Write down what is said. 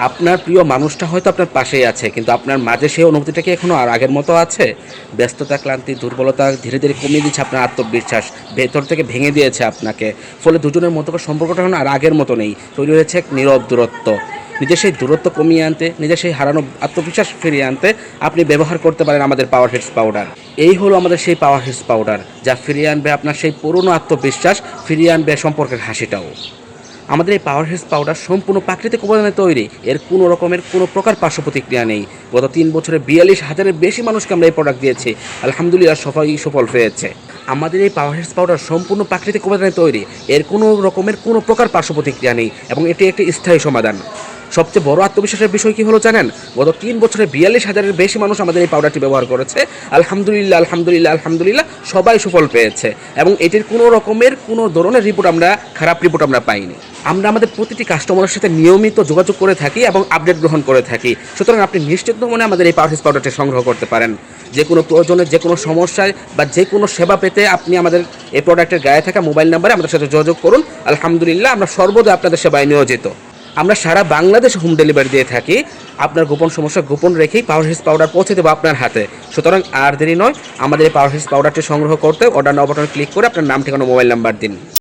আপনার প্রিয় মানুষটা হয়তো আপনার পাশেই আছে, কিন্তু আপনার মাঝে সেই অনুভূতিটা কি এখনও আর আগের মতো আছে? ব্যস্ততা, ক্লান্তি, দুর্বলতা ধীরে ধীরে কমিয়ে দিচ্ছে আপনার আত্মবিশ্বাস, ভেতর থেকে ভেঙে দিয়েছে আপনাকে। ফলে দুজনের মধ্যকার সম্পর্কটা এখন আর আগের মতো নেই, তৈরি হয়েছে এক নীরব দূরত্ব। নিজের সেই দূরত্ব কমিয়ে আনতে, নিজের সেই হারানো আত্মবিশ্বাস ফিরিয়ে আনতে আপনি ব্যবহার করতে পারেন আমাদের পাওয়ার হিটস পাউডার। এই হলো আমাদের সেই পাওয়ার হিটস পাউডার, যা ফিরিয়ে আনবে আপনার সেই পুরনো আত্মবিশ্বাস, ফিরিয়ে আনবে সম্পর্কের হাসিটাও। আমাদের এই পাওয়ার হেলথ পাউডার সম্পূর্ণ প্রাকৃতিক উপাদানে তৈরি, এর কোনো রকমের কোনো প্রকার পার্শ্ব প্রতিক্রিয়া নেই। গত 3 বছরে 42,000-এর বেশি মানুষকে আমরা এই প্রোডাক্ট দিয়েছি, আলহামদুলিল্লাহ সবাই সুফল পেয়েছে। আমাদের এই পাওয়ার হেলথ পাউডার সম্পূর্ণ প্রাকৃতিক উপাদানে তৈরি, এর কোনো রকমের কোনো প্রকার পার্শ্ব প্রতিক্রিয়া নেই এবং এটি একটি স্থায়ী সমাধান। সবচেয়ে বড় আত্মবিশ্বাসের বিষয় কী হলো জানেন? গত 3 বছরে 42,000-এর বেশি মানুষ আমাদের এই পাউডারটি ব্যবহার করেছে, আলহামদুলিল্লাহ আলহামদুলিল্লাহ আলহামদুলিল্লাহ সবাই সুফল পেয়েছে এবং এটির কোনো রকমের কোনো ধরনের রিপোর্ট আমরা খারাপ রিপোর্ট আমরা পাইনি। আমরা আমাদের প্রতিটি কাস্টমারের সাথে নিয়মিত যোগাযোগ করে থাকি এবং আপডেট গ্রহণ করে থাকি, সুতরাং আপনি নিশ্চিন্ত মনে আমাদের এই পাওয়ার হেলথ পাউডারটি সংগ্রহ করতে পারেন। যে কোনো প্রয়োজনে, যে কোনো সমস্যায় বা যে কোনো সেবা পেতে আপনি আমাদের এই প্রোডাক্টের গায়ে থাকা মোবাইল নাম্বারে আমাদের সাথে যোগাযোগ করুন। আলহামদুলিল্লাহ আমরা সর্বদা আপনাদের সেবায় নিয়োজিত। আমরা সারা বাংলাদেশে হোম ডেলিভারি দিয়ে থাকি। আপনার গোপন সমস্যা গোপন রেখেই পাওয়ার হিটস পাউডার পৌঁছে দেবো আপনার হাতে। সুতরাং আর দেরি নয়, আমাদের এই পাওয়ার হিটস পাউডারটি সংগ্রহ করতে অর্ডার নাও বাটনে ক্লিক করে আপনার নাম, ঠিকানা, মোবাইল নাম্বার দিন।